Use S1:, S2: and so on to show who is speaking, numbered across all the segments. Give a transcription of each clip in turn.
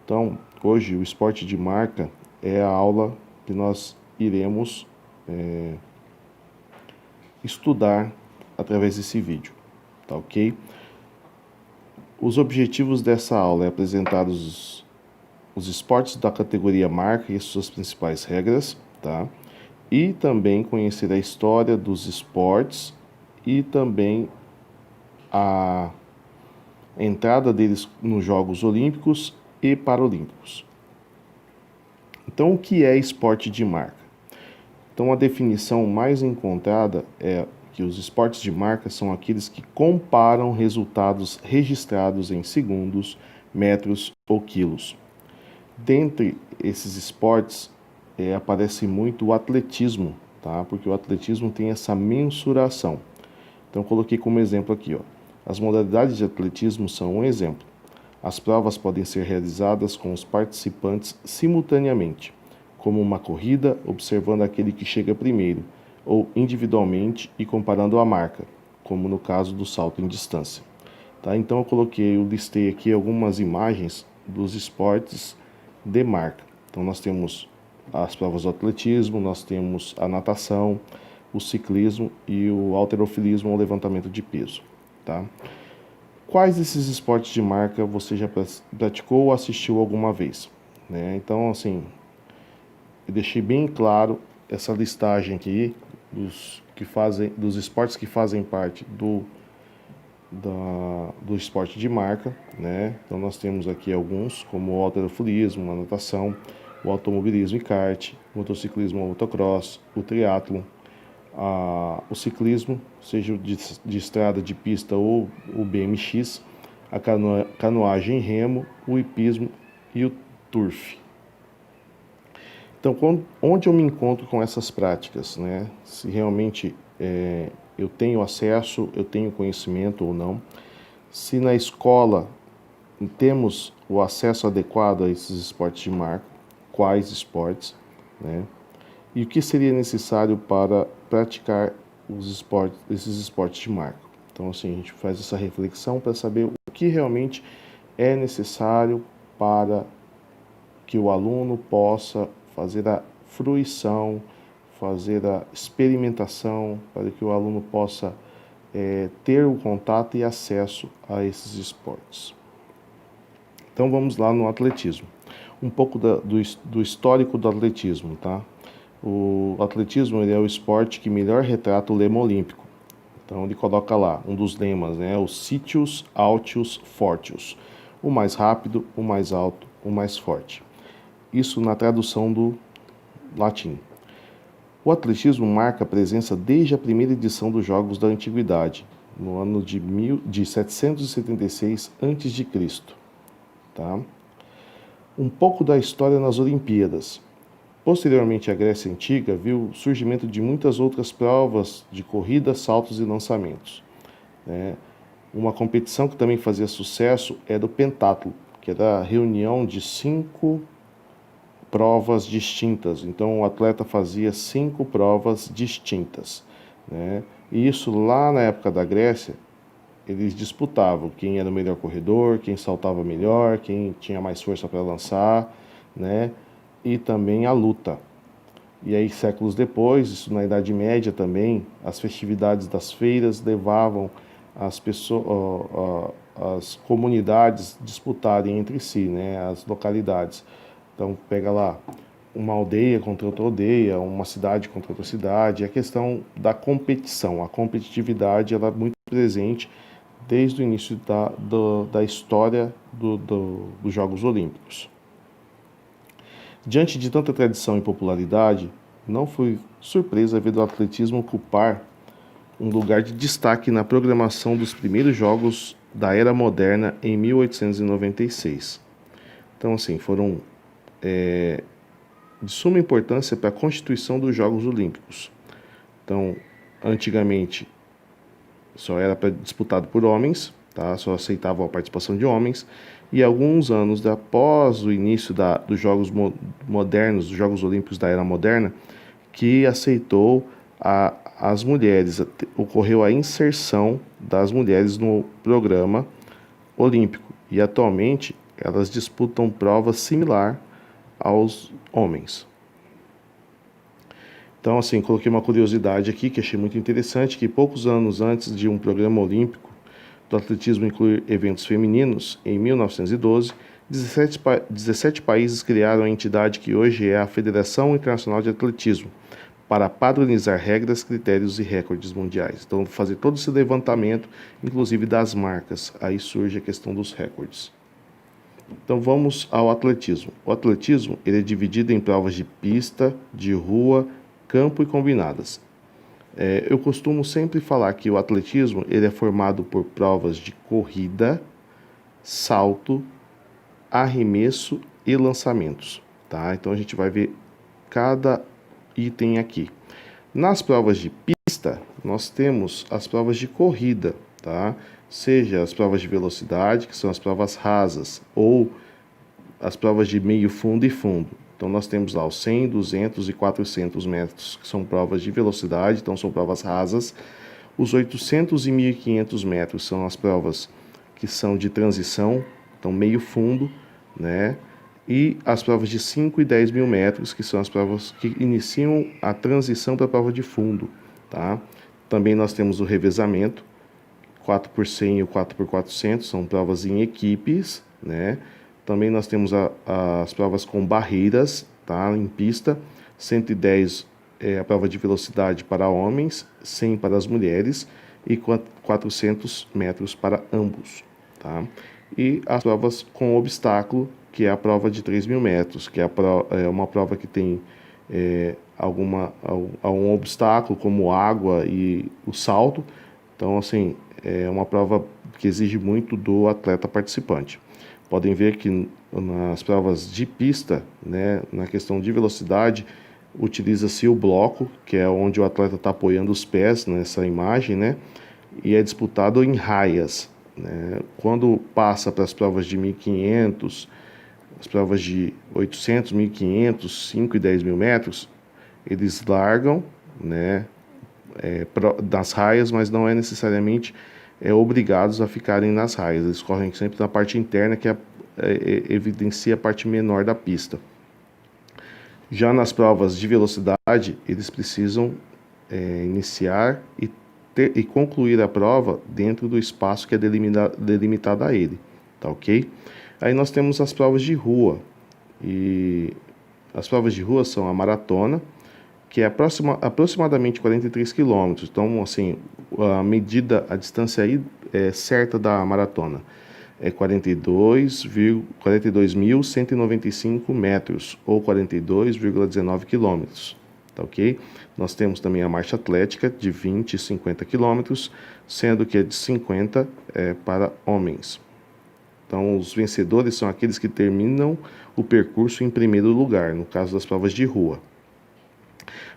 S1: Então, hoje o esporte de marca é a aula que nós iremos estudar através desse vídeo, tá ok? Os objetivos dessa aula é apresentar os esportes da categoria marca e suas principais regras, tá? E também conhecer a história dos esportes e também a entrada deles nos Jogos Olímpicos e Paralímpicos. Então, o que é esporte de marca? Então, a definição mais encontrada é que os esportes de marca são aqueles que comparam resultados registrados em segundos, metros ou quilos. Dentre esses esportes, aparece muito o atletismo, tá? Porque o atletismo tem essa mensuração. Então, eu coloquei como exemplo aqui, ó. As modalidades de atletismo são um exemplo. As provas podem ser realizadas com os participantes simultaneamente, como uma corrida, observando aquele que chega primeiro, ou individualmente e comparando a marca, como no caso do salto em distância. Tá? Então eu listei aqui algumas imagens dos esportes de marca. Então nós temos as provas do atletismo, nós temos a natação, o ciclismo e o halterofilismo, ou levantamento de peso. Tá? Quais desses esportes de marca você já praticou ou assistiu alguma vez? Né? Então, assim, eu deixei bem claro essa listagem aqui dos esportes que fazem parte do esporte de marca, né? Então nós temos aqui alguns, como o halterofilismo, a natação, o automobilismo e kart, o motociclismo, o motocross, o triatlon, o ciclismo, seja de estrada, de pista ou o BMX, a canoagem em remo, o hipismo e o turf. Então, onde eu me encontro com essas práticas, né? Se realmente eu tenho acesso, eu tenho conhecimento ou não. Se na escola temos o acesso adequado a esses esportes de marca, quais esportes, né? E o que seria necessário para praticar esses esportes de marca. Então, assim, a gente faz essa reflexão para saber o que realmente é necessário para que o aluno possa fazer a fruição, fazer a experimentação, para que o aluno possa ter o contato e acesso a esses esportes. Então vamos lá no atletismo. Um pouco do histórico do atletismo, tá? O atletismo ele é o esporte que melhor retrata o lema olímpico. Então ele coloca lá um dos lemas, né? O Citius, Altius, Fortius. O mais rápido, o mais alto, o mais forte. Isso na tradução do latim. O atletismo marca a presença desde a primeira edição dos Jogos da Antiguidade, no ano de 776 a.C. Tá? Um pouco da história nas Olimpíadas. Posteriormente, a Grécia Antiga viu o surgimento de muitas outras provas de corrida, saltos e lançamentos. Uma competição que também fazia sucesso era o pentatlo, que era a reunião de 5 provas distintas. Então, o atleta fazia 5 provas distintas. Né? E isso lá na época da Grécia, eles disputavam quem era o melhor corredor, quem saltava melhor, quem tinha mais força para lançar, né? E também a luta. E aí, séculos depois, isso na Idade Média também, as festividades das feiras levavam as pessoas, as comunidades disputarem entre si, né? As localidades. Então, pega lá uma aldeia contra outra aldeia, uma cidade contra outra cidade. A questão da competição, a competitividade, ela é muito presente desde o início da história dos Jogos Olímpicos. Diante de tanta tradição e popularidade, não foi surpresa ver o atletismo ocupar um lugar de destaque na programação dos primeiros Jogos da Era Moderna em 1896. Então, assim, foram de suma importância para a constituição dos Jogos Olímpicos. Então, antigamente, só era disputado por homens, tá? Só aceitavam a participação de homens, e alguns anos após o início dos Jogos Modernos, dos Jogos Olímpicos da Era Moderna, que aceitou as mulheres, ocorreu a inserção das mulheres no programa olímpico, e atualmente elas disputam provas similar aos homens. Então, assim, coloquei uma curiosidade aqui que achei muito interessante, que poucos anos antes de um programa olímpico do atletismo incluir eventos femininos, em 1912, 17 países criaram a entidade que hoje é a Federação Internacional de Atletismo, para padronizar regras, critérios e recordes mundiais. Então, fazer todo esse levantamento, inclusive das marcas, aí surge a questão dos recordes. Então, vamos ao atletismo. O atletismo ele é dividido em provas de pista, de rua, campo e combinadas. Eu costumo sempre falar que o atletismo ele é formado por provas de corrida, salto, arremesso e lançamentos, tá? Então a gente vai ver cada item aqui. Nas provas de pista, nós temos as provas de corrida, tá? Seja as provas de velocidade, que são as provas rasas, ou as provas de meio fundo e fundo. Então nós temos lá os 100, 200 e 400 metros, que são provas de velocidade, então são provas rasas. Os 800 e 1500 metros são as provas que são de transição, então meio fundo, né? E as provas de 5 e 10 mil metros, que são as provas que iniciam a transição para a prova de fundo, tá? Também nós temos o revezamento, 4 por 100 e o 4 por 400, são provas em equipes, né? Também nós temos as provas com barreiras, tá? Em pista, 110 é a prova de velocidade para homens, 100 para as mulheres e 400 metros para ambos, tá? E as provas com obstáculo, que é a prova de 3 mil metros, que é uma prova que tem algum obstáculo, como água e o salto. Então, assim, é uma prova que exige muito do atleta participante. Podem ver que nas provas de pista, né, na questão de velocidade, utiliza-se o bloco, que é onde o atleta está apoiando os pés nessa imagem, né, e é disputado em raias, né. Quando passa para as provas de 1.500, as provas de 800, 1.500, 5 e 10 mil metros, eles largam, né, das raias, mas não é necessariamente obrigados a ficarem nas raias. Eles correm sempre na parte interna, que evidencia a parte menor da pista. Já nas provas de velocidade, eles precisam iniciar e concluir a prova dentro do espaço que é delimitado a ele, tá ok? Aí nós temos as provas de rua, e as provas de rua são a maratona, que é aproximadamente 43 quilômetros. Então, assim, a distância aí certa da maratona é 42.195 metros, ou 42,19 quilômetros, tá ok? Nós temos também a marcha atlética de 20 e 50 quilômetros, sendo que a de 50 é para homens. Então, os vencedores são aqueles que terminam o percurso em primeiro lugar, no caso das provas de rua.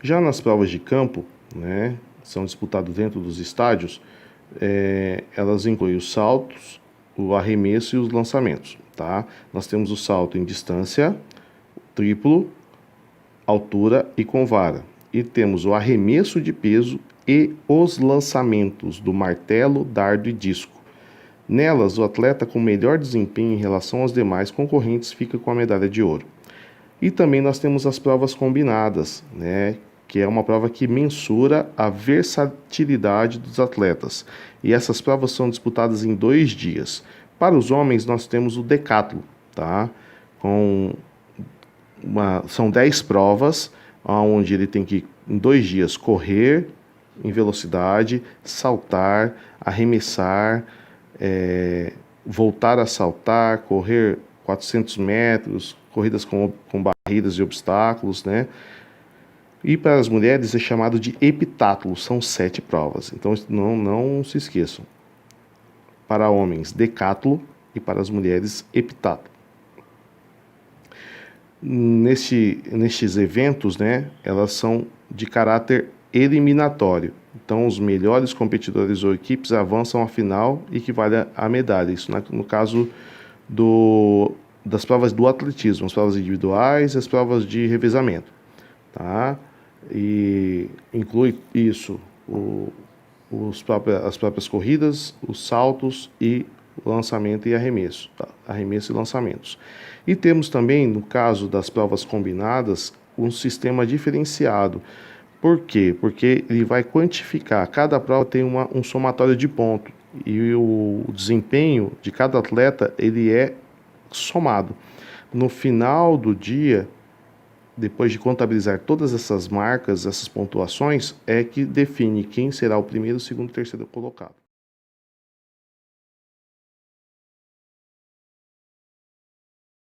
S1: Já nas provas de campo, né, são disputadas dentro dos estádios, elas incluem os saltos, o arremesso e os lançamentos, tá? Nós temos o salto em distância, triplo, altura e com vara. E temos o arremesso de peso e os lançamentos do martelo, dardo e disco. Nelas, o atleta com melhor desempenho em relação aos demais concorrentes fica com a medalha de ouro. E também nós temos as provas combinadas, né, que é uma prova que mensura a versatilidade dos atletas. E essas provas são disputadas em 2 dias. Para os homens, nós temos o decatlo, tá? São 10 provas, onde ele tem que, em 2 dias, correr em velocidade, saltar, arremessar, voltar a saltar, correr 400 metros, corridas com barreiras e obstáculos, né? E para as mulheres é chamado de heptatlo, são 7 provas. Então não se esqueçam. Para homens, decatlo, e para as mulheres, heptatlo. Nestes eventos, né, elas são de caráter eliminatório. Então, os melhores competidores ou equipes avançam à final e que vale a medalha. Isso no caso das provas do atletismo, as provas individuais e as provas de revezamento, tá? E inclui isso, as próprias corridas, os saltos e lançamento e arremesso, tá? Arremesso e lançamentos. E temos também, no caso das provas combinadas, um sistema diferenciado. Por quê? Porque ele vai quantificar, cada prova tem um somatório de pontos, e o desempenho de cada atleta ele é somado. No final do dia, depois de contabilizar todas essas marcas, essas pontuações, é que define quem será o primeiro, segundo e terceiro colocado.